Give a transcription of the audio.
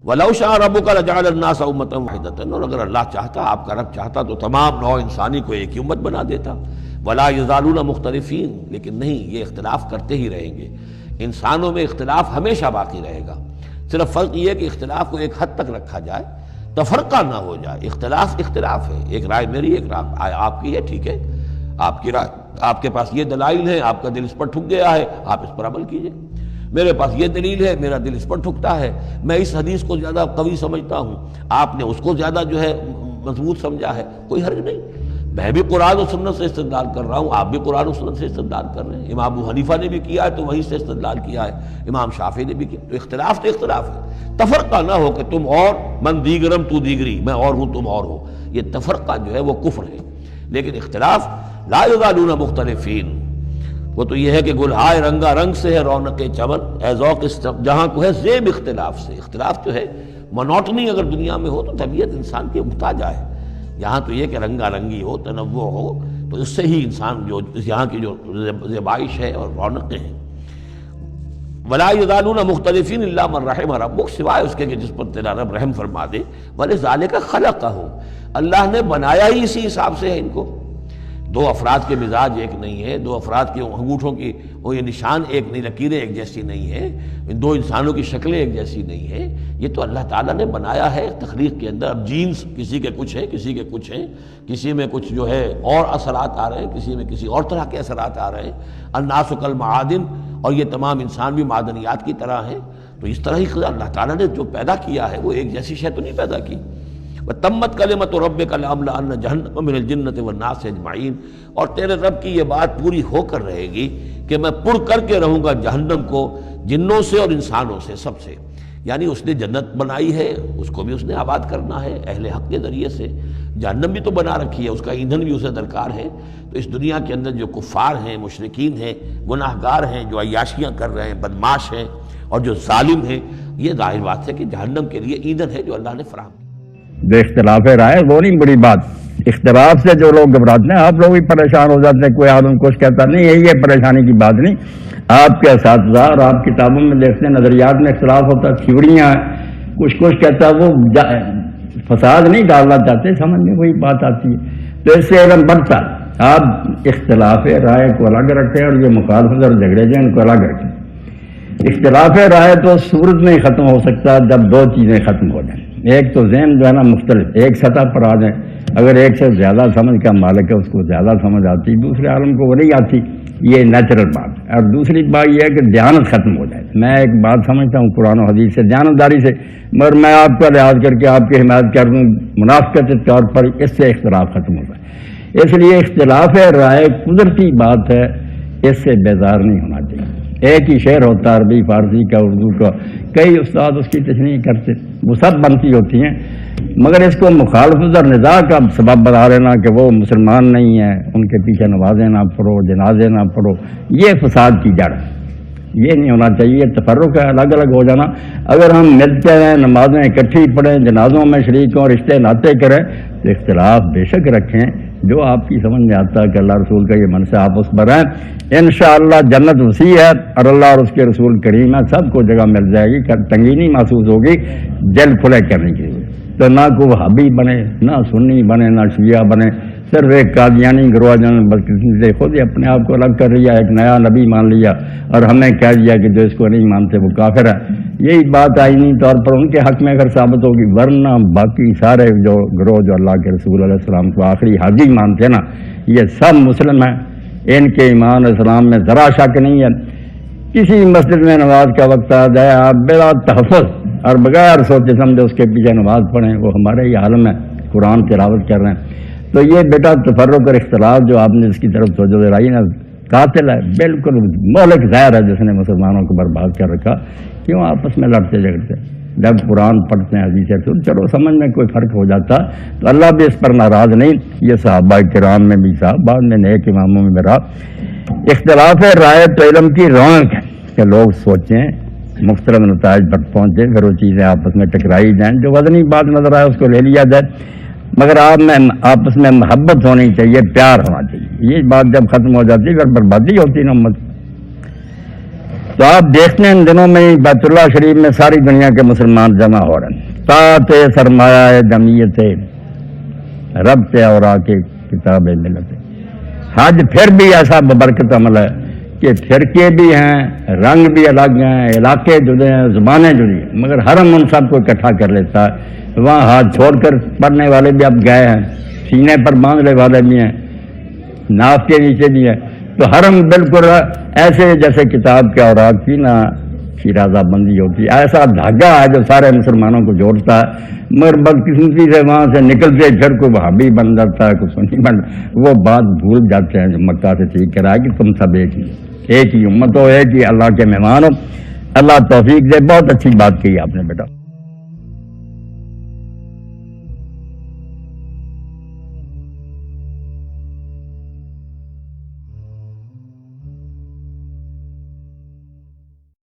وَلَوْ شَاءَ رَبُّكَ لَجَعَلَ النَّاسَ أُمَّةً وَاحِدَةً، اور اگر اللہ چاہتا، آپ کا رب چاہتا تو تمام نوع انسانی کو ایک ہی امت بنا دیتا. وَلَا يَزَالُونَ مُخْتَلِفِينَ، لیکن نہیں، یہ اختلاف کرتے ہی رہیں گے. انسانوں میں اختلاف ہمیشہ باقی رہے گا. صرف فرق یہ ہے کہ اختلاف کو ایک حد تک رکھا جائے، تفرقہ نہ ہو جائے. اختلاف اختلاف ہے، ایک رائے میری، ایک رائے آپ کی ہے، ٹھیک ہے، آپ کی رائے، آپ کے پاس یہ دلائل ہیں، آپ کا دل اس پر ٹھک گیا ہے، آپ اس پر عمل کیجئے. میرے پاس یہ دلیل ہے، میرا دل اس پر ٹھکتا ہے، میں اس حدیث کو زیادہ قوی سمجھتا ہوں، آپ نے اس کو زیادہ جو ہے مضبوط سمجھا ہے، کوئی حرج نہیں. میں بھی قرآن و سنت سے استدلال کر رہا ہوں، آپ بھی قرآن و سنت سے استدلال کر رہے ہیں. امام ابو حنیفہ نے بھی کیا ہے تو وہیں سے استدلال کیا ہے، امام شافعی نے بھی کیا. تو اختلاف ہے. تفرقہ نہ ہو کہ تم اور من دیگرم تو دیگری، میں اور ہوں تم اور ہو. یہ تفرقہ جو ہے وہ کفر ہے. لیکن اختلاف لا یزالون مختلفین، وہ تو یہ ہے کہ گلہائے رنگا رنگ سے ہے رونق چمن، اے ذوق جہاں کو ہے زیب اختلاف سے. اختلاف جو ہے مونوٹنی اگر دنیا میں ہو تو طبیعت انسان کی اگتا جائے. یہاں تو یہ کہ رنگا رنگی ہو، تنوع ہو، تو اس سے ہی انسان جو یہاں کی جو زیبائش ہے اور رونقیں ہیں. ولا یزالون مختلفین الا من رحم ربک، سوائے اس کے کہ جس پر تیرا رب رحم فرما دے. ولذالک خلقہم، اللہ نے بنایا ہی اسی حساب سے ہے ان کو. دو افراد کے مزاج ایک نہیں ہے، دو افراد کے انگوٹھوں کی وہ یہ نشان ایک نہیں، لکیریں ایک جیسی نہیں ہیں، ان دو انسانوں کی شکلیں ایک جیسی نہیں ہیں. یہ تو اللہ تعالیٰ نے بنایا ہے تخلیق کے اندر. اب جینز کسی کے کچھ ہیں، کسی کے کچھ ہیں، کسی میں کچھ جو ہے اور اثرات آ رہے ہیں، کسی میں کسی اور طرح کے اثرات آ رہے ہیں. الناس کالمعادن، اور یہ تمام انسان بھی معدنیات کی طرح ہیں. تو اس طرح ہی اللہ تعالیٰ نے جو پیدا کیا ہے وہ ایک جیسی شے تو نہیں پیدا کی. وَتَمَّتْ كَلِمَةُ رَبِّكَ لَأَمْلَأَنَّ جَهَنَّمَ مِنَ الْجِنَّةِ وَالنَّاسِ أَجْمَعِينَ، اور تیرے رب کی یہ بات پوری ہو کر رہے گی کہ میں پر کر کے رہوں گا جہنم کو جنوں سے اور انسانوں سے، سب سے. یعنی اس نے جنت بنائی ہے، اس کو بھی اس نے آباد کرنا ہے اہل حق کے ذریعے سے. جہنم بھی تو بنا رکھی ہے، اس کا ایندھن بھی اسے درکار ہے. تو اس دنیا کے اندر جو کفار ہیں، مشرکین ہیں، گناہ گار ہیں، جو عیاشیاں کر رہے ہیں، بدماش ہیں اور جو ظالم ہیں، یہ ظاہر بات ہے کہ جہنم کے لیے ایندھن ہے جو اللہ نے فراہم کیا. جو اختلاف رائے وہ نہیں بڑی بات. اختلاف سے جو لوگ گھبراتے ہیں، آپ لوگ بھی پریشان ہو جاتے ہیں، کوئی آدم کچھ کہتا نہیں، یہ پریشانی کی بات نہیں. آپ کے اساتذہ اور آپ کتابوں میں دیکھتے ہیں نظریات میں اختلاف ہوتا ہے، تھیوریاں کچھ کہتا ہے، وہ فساد نہیں ڈالنا چاہتے، سمجھ میں وہی بات آتی ہے. تو اس سے علم بڑھتا ہے. آپ اختلاف رائے کو الگ رکھیں اور یہ مخالفت اور جھگڑے جو ان کو الگ رکھیں. اختلاف رائے تو صورت میں ہی ختم ہو سکتا ہے جب دو چیزیں ختم ہو جائیں. ایک تو ذہن جو ہے نا مختلف ایک سطح پر آ جائیں. اگر ایک سے زیادہ سمجھ کا مالک ہے، اس کو زیادہ سمجھ آتی، دوسرے عالم کو وہ نہیں آتی، یہ نیچرل بات ہے. اور دوسری بات یہ ہے کہ دیانت ختم ہو جائے. میں ایک بات سمجھتا ہوں قرآن و حدیث سے دیانتداری سے، مگر میں آپ کا لحاظ کر کے آپ کی حمایت کر دوں منافقت کے طور پر، اس سے اختلاف ختم ہوتا ہے. اس لیے اختلاف رائے قدرتی بات ہے، اس سے بیزار نہیں ہونا چاہیے. ایک ہی شعر ہوتا ہے عربی فارسی کا اردو کا، کئی استاد اس کی تشریح کرتے، وہ سب بنتی ہوتی ہیں، مگر اس کو مخالفت اور نزاع کا سبب بنا لینا کہ وہ مسلمان نہیں ہیں، ان کے پیچھے نمازیں نہ پڑھو، جنازے نہ پڑھو، یہ فساد کی جڑ. یہ نہیں ہونا چاہیے. تفرق ہے، الگ الگ ہو جانا. اگر ہم ملتے ہیں، نمازیں اکٹھی پڑھیں، جنازوں میں شریک ہوں، رشتے ناطے کریں، تو اختلاف بے شک رکھیں. جو آپ کی سمجھ میں آتا ہے کہ اللہ رسول کا یہ منصب آپ اس پر ہیں، انشاءاللہ جنت وسیع ہے اور اللہ اور اس کے رسول کریم ہے، سب کو جگہ مل جائے گی. تنگی نہیں محسوس ہوگی دل کھلے کرنے کے لیے. تو نہ کوئی وہابی بنے، نہ سنی بنے، نہ شیعہ بنے. صرف ایک قادیانی گروہ بدقسمتی سے خود ہی اپنے آپ کو الگ کر لیا، ایک نیا نبی مان لیا اور ہمیں کہہ دیا کہ جو اس کو نہیں مانتے وہ کافر ہے. یہی بات آئینی طور پر ان کے حق میں اگر ثابت ہوگی، ورنہ باقی سارے جو گروہ جو اللہ کے رسول علیہ السلام کو آخری حاجی مانتے ہیں نا، یہ سب مسلم ہیں، ان کے ایمان اسلام میں ذرا شک نہیں ہے. کسی مسجد میں نماز کا وقت آ جائے، آپ بلا تحفظ اور بغیر سوچے سمجھے اس کے پیچھے نماز پڑھیں، وہ ہمارے ہی عالم ہے، قرآن تلاوت کر رہے ہیں. تو یہ بیٹا تفرق اور اختلاف جو آپ نے اس کی طرف توجہ دلائی نا، قاتل ہے، بالکل مہلک زہر ہے جس نے مسلمانوں کو برباد کر رکھا. کیوں آپس میں لڑتے جھگڑتے؟ جب قرآن پڑھتے ہیں حدیث تو چلو سمجھ میں کوئی فرق ہو جاتا تو اللہ بھی اس پر ناراض نہیں. یہ صحابہ کرام میں بھی تھا، بعد میں نیک اماموں میں بھی رہا. اختلاف رائے تو علم کی رونق ہے کہ لوگ سوچیں، مختلف نتائج پر پہنچے، پھر وہ چیزیں آپس میں ٹکرائی جائیں. جو وزنی بات نظر آئے اس کو لے لیا جائے، مگر آپ میں آپس میں محبت ہونی چاہیے، پیار ہونا چاہیے. یہ بات جب ختم ہو جاتی ہے پھر بربادی ہوتی ہے امت. تو آپ دیکھتے ہیں ان دنوں میں بیت اللہ شریف میں ساری دنیا کے مسلمان جمع ہو رہے ہیں، تحت سرمایہ جمعیت رب سے اور آ کے کتاب ملت۔ حج پھر بھی ایسا ببرکت عمل ہے کہ فرقے بھی ہیں، رنگ بھی الگ ہیں، علاقے جڑے ہیں، زبانیں جڑی ہیں، مگر حرم ان سب کو اکٹھا کر لیتا ہے۔ وہاں ہاتھ چھوڑ کر پڑھنے والے بھی اب گئے ہیں، سینے پر باندھنے والے بھی ہیں، ناف کے نیچے بھی ہیں۔ تو حرم بالکل ایسے جیسے کتاب کے اوراق کی نا شیرازہ بندی ہوتی ہے، ایسا دھاگا ہے جو سارے مسلمانوں کو جوڑتا ہے، مگر بدقسمتی سے وہاں سے نکلتے پھر کوئی وہابی بن جاتا ہے، کوئی سنی بن، وہ بات بھول جاتے ہیں جو مکہ سے ٹھیک کرا کہ تم سب ایک ہی امت ہو، ایک ہی اللہ کے مہمان ہو۔ اللہ توفیق دے۔ بہت اچھی بات کہی آپ نے بیٹا۔